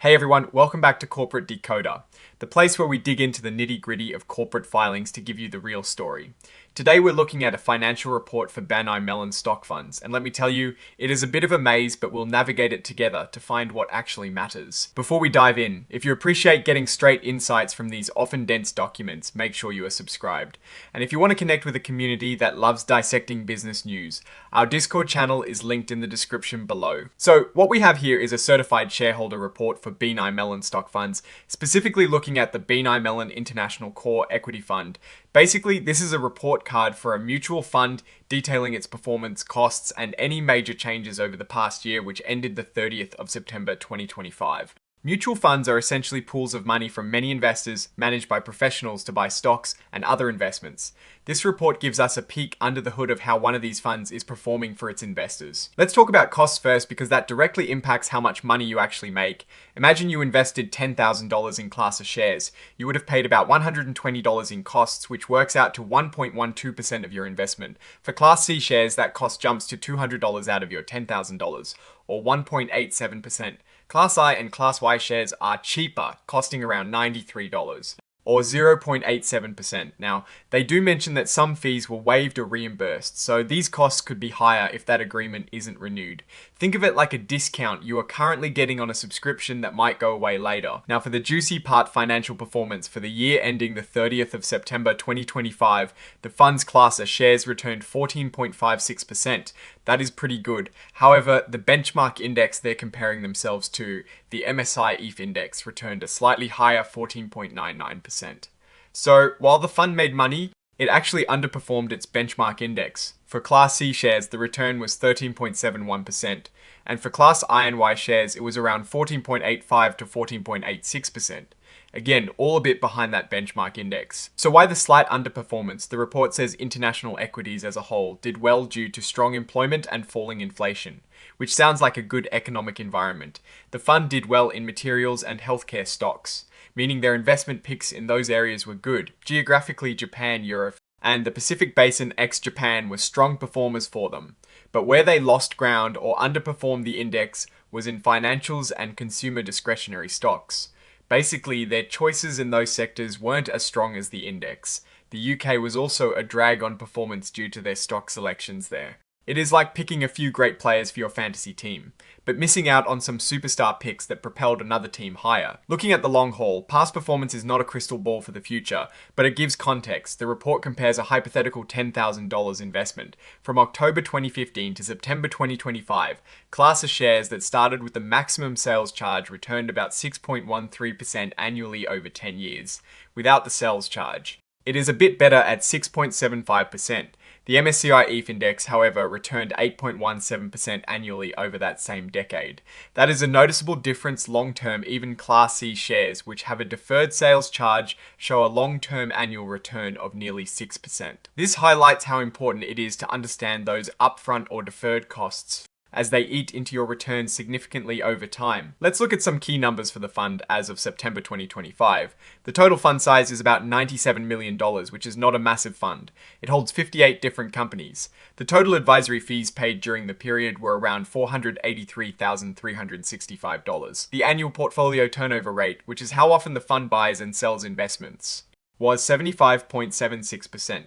Hey everyone, welcome back to Corporate Decoder, the place where we dig into the nitty-gritty of corporate filings to give you the real story. Today we're looking at a financial report for BNY Mellon stock funds, and let me tell you, it is a bit of a maze, but we'll navigate it together to find what actually matters. Before we dive in, if you appreciate getting straight insights from these often dense documents, make sure you are subscribed. And if you want to connect with a community that loves dissecting business news, our Discord channel is linked in the description below. So what we have here is a certified shareholder report for BNY Mellon stock funds, specifically looking at the BNY Mellon International Core Equity Fund. Basically, this is a report card for a mutual fund detailing its performance, costs, and any major changes over the past year, which ended the 30th of September 2025. Mutual funds are essentially pools of money from many investors managed by professionals to buy stocks and other investments. This report gives us a peek under the hood of how one of these funds is performing for its investors. Let's talk about costs first because that directly impacts how much money you actually make. Imagine you invested $10,000 in Class A shares. You would have paid about $120 in costs, which works out to 1.12% of your investment. For Class C shares, that cost jumps to $200 out of your $10,000, or 1.87%. Class I and Class Y shares are cheaper, costing around $93, or 0.87%. Now, they do mention that some fees were waived or reimbursed, so these costs could be higher if that agreement isn't renewed. Think of it like a discount you are currently getting on a subscription that might go away later. Now, for the juicy part, financial performance for the year ending the 30th of September 2025, the fund's Class A shares returned 14.56%. That is pretty good. However, the benchmark index they're comparing themselves to, the MSCI EAFE index, returned a slightly higher 14.99%. So, while the fund made money, it actually underperformed its benchmark index. For Class C shares, the return was 13.71%, and for Class I and Y shares, it was around 14.85 to 14.86%. Again, all a bit behind that benchmark index. So why the slight underperformance? The report says international equities as a whole did well due to strong employment and falling inflation, which sounds like a good economic environment. The fund did well in materials and healthcare stocks, meaning their investment picks in those areas were good. Geographically, Japan, Europe, and the Pacific Basin ex-Japan were strong performers for them. But where they lost ground or underperformed the index was in financials and consumer discretionary stocks. Basically, their choices in those sectors weren't as strong as the index. The UK was also a drag on performance due to their stock selections there. It is like picking a few great players for your fantasy team, but missing out on some superstar picks that propelled another team higher. Looking at the long haul, past performance is not a crystal ball for the future, but it gives context. The report compares a hypothetical $10,000 investment. From October 2015 to September 2025, Class A shares that started with the maximum sales charge returned about 6.13% annually over 10 years, without the sales charge. It is a bit better at 6.75%. The MSCI EAFE index, however, returned 8.17% annually over that same decade. That is a noticeable difference long-term. Even Class C shares, which have a deferred sales charge, show a long-term annual return of nearly 6%. This highlights how important it is to understand those upfront or deferred costs, as they eat into your returns significantly over time. Let's look at some key numbers for the fund as of September 2025. The total fund size is about $97 million, which is not a massive fund. It holds 58 different companies. The total advisory fees paid during the period were around $483,365. The annual portfolio turnover rate, which is how often the fund buys and sells investments, was 75.76%.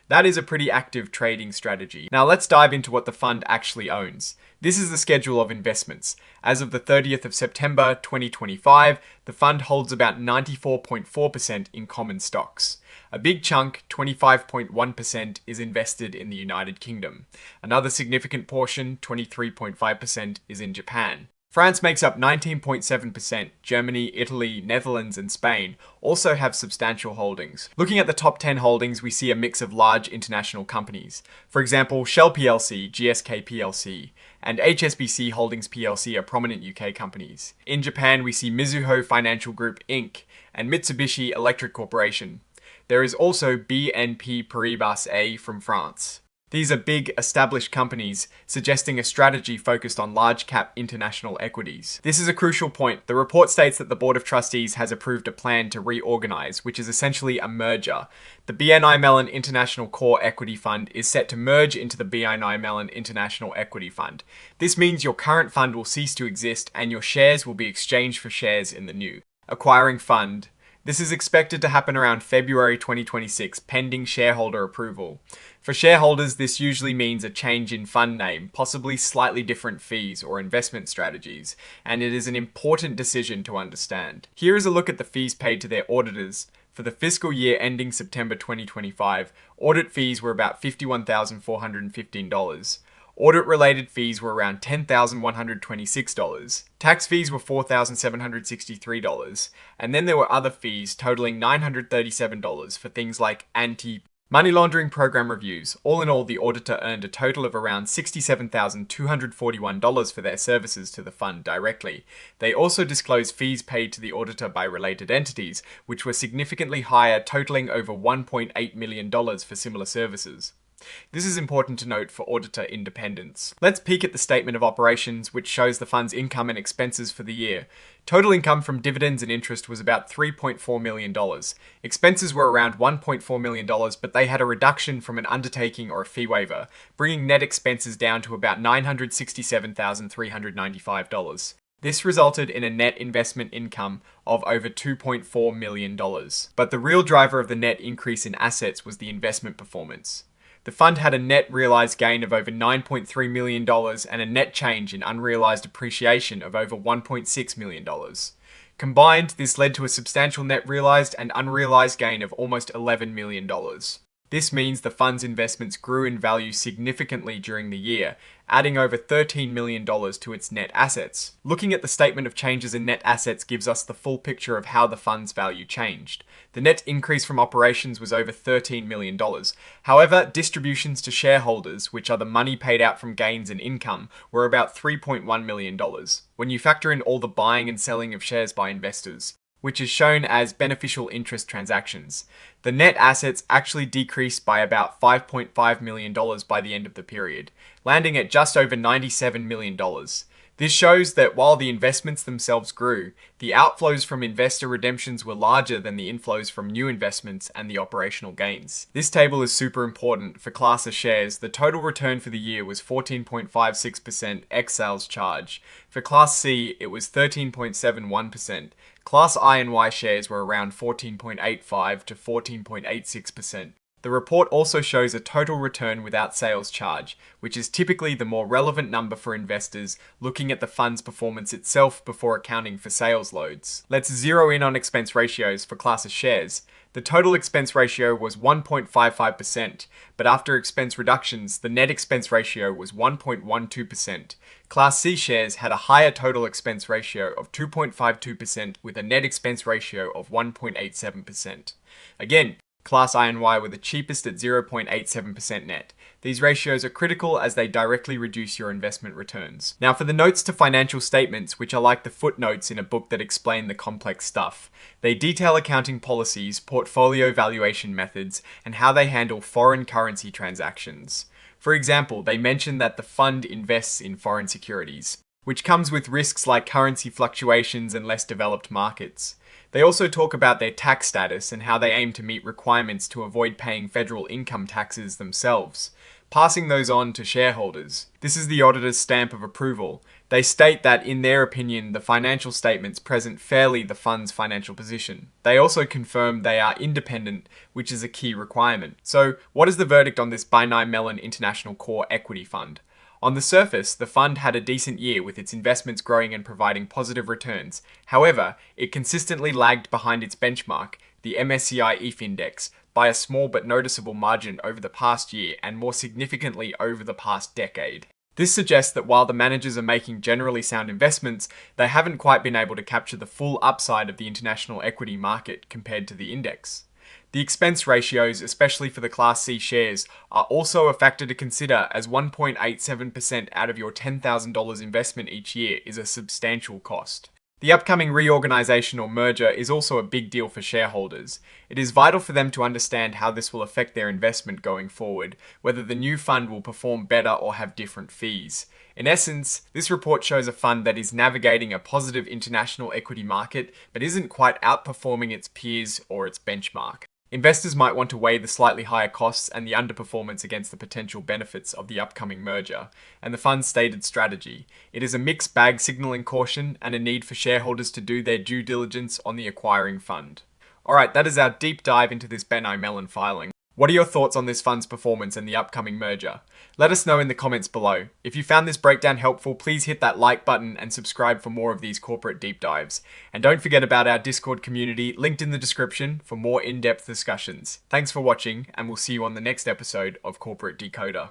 That is a pretty active trading strategy. Now let's dive into what the fund actually owns. This is the schedule of investments. As of the 30th of September 2025, the fund holds about 94.4% in common stocks. A big chunk, 25.1%, is invested in the United Kingdom. Another significant portion, 23.5%, is in Japan. France makes up 19.7%. Germany, Italy, Netherlands, and Spain also have substantial holdings. Looking at the top 10 holdings, we see a mix of large international companies. For example, Shell plc, GSK plc, and HSBC Holdings plc are prominent UK companies. In Japan, we see Mizuho Financial Group Inc. and Mitsubishi Electric Corporation. There is also BNP Paribas A from France. These are big, established companies, suggesting a strategy focused on large-cap international equities. This is a crucial point. The report states that the Board of Trustees has approved a plan to reorganize, which is essentially a merger. The BNY Mellon International Core Equity Fund is set to merge into the BNY Mellon International Equity Fund. This means your current fund will cease to exist and your shares will be exchanged for shares in the new acquiring fund. This is expected to happen around February 2026, pending shareholder approval. For shareholders, this usually means a change in fund name, possibly slightly different fees or investment strategies, and it is an important decision to understand. Here is a look at the fees paid to their auditors. For the fiscal year ending September 2025, audit fees were about $51,415. Audit-related fees were around $10,126. Tax fees were $4,763. And then there were other fees totaling $937 for things like anti-money laundering program reviews. All in all, the auditor earned a total of around $67,241 for their services to the fund directly. They also disclosed fees paid to the auditor by related entities, which were significantly higher, totaling over $1.8 million for similar services. This is important to note for auditor independence. Let's peek at the statement of operations, which shows the fund's income and expenses for the year. Total income from dividends and interest was about $3.4 million. Expenses were around $1.4 million, but they had a reduction from an undertaking or a fee waiver, bringing net expenses down to about $967,395. This resulted in a net investment income of over $2.4 million. But the real driver of the net increase in assets was the investment performance. The fund had a net realized gain of over $9.3 million and a net change in unrealized appreciation of over $1.6 million. Combined, this led to a substantial net realized and unrealized gain of almost $11 million. This means the fund's investments grew in value significantly during the year, adding over $13 million to its net assets. Looking at the statement of changes in net assets gives us the full picture of how the fund's value changed. The net increase from operations was over $13 million. However, distributions to shareholders, which are the money paid out from gains and income, were about $3.1 million. When you factor in all the buying and selling of shares by investors, which is shown as beneficial interest transactions, the net assets actually decreased by about $5.5 million by the end of the period, landing at just over $97 million. This shows that while the investments themselves grew, the outflows from investor redemptions were larger than the inflows from new investments and the operational gains. This table is super important. For Class A shares, the total return for the year was 14.56% ex sales charge. For Class C, it was 13.71%. Class I and Y shares were around 14.85 to 14.86%. The report also shows a total return without sales charge, which is typically the more relevant number for investors looking at the fund's performance itself before accounting for sales loads. Let's zero in on expense ratios for Class A shares. The total expense ratio was 1.55%, but after expense reductions, the net expense ratio was 1.12%. Class C shares had a higher total expense ratio of 2.52% with a net expense ratio of 1.87%. Again, Class I and Y were the cheapest at 0.87% net. These ratios are critical as they directly reduce your investment returns. Now for the notes to financial statements, which are like the footnotes in a book that explain the complex stuff. They detail accounting policies, portfolio valuation methods, and how they handle foreign currency transactions. For example, they mention that the fund invests in foreign securities, which comes with risks like currency fluctuations and less developed markets. They also talk about their tax status and how they aim to meet requirements to avoid paying federal income taxes themselves, passing those on to shareholders. This is the auditor's stamp of approval. They state that, in their opinion, the financial statements present fairly the fund's financial position. They also confirm they are independent, which is a key requirement. So, what is the verdict on this BNY Mellon International Core Equity Fund? On the surface, the fund had a decent year with its investments growing and providing positive returns. However, it consistently lagged behind its benchmark, the MSCI EAFE index, by a small but noticeable margin over the past year and more significantly over the past decade. This suggests that while the managers are making generally sound investments, they haven't quite been able to capture the full upside of the international equity market compared to the index. The expense ratios, especially for the Class C shares, are also a factor to consider, as 1.87% out of your $10,000 investment each year is a substantial cost. The upcoming reorganization or merger is also a big deal for shareholders. It is vital for them to understand how this will affect their investment going forward, whether the new fund will perform better or have different fees. In essence, this report shows a fund that is navigating a positive international equity market, but isn't quite outperforming its peers or its benchmark. Investors might want to weigh the slightly higher costs and the underperformance against the potential benefits of the upcoming merger, and the fund's stated strategy. It is a mixed bag signaling caution and a need for shareholders to do their due diligence on the acquiring fund. Alright, that is our deep dive into this BNY Mellon filing. What are your thoughts on this fund's performance and the upcoming merger? Let us know in the comments below. If you found this breakdown helpful, please hit that like button and subscribe for more of these corporate deep dives. And don't forget about our Discord community, linked in the description for more in-depth discussions. Thanks for watching, and we'll see you on the next episode of Corporate Decoder.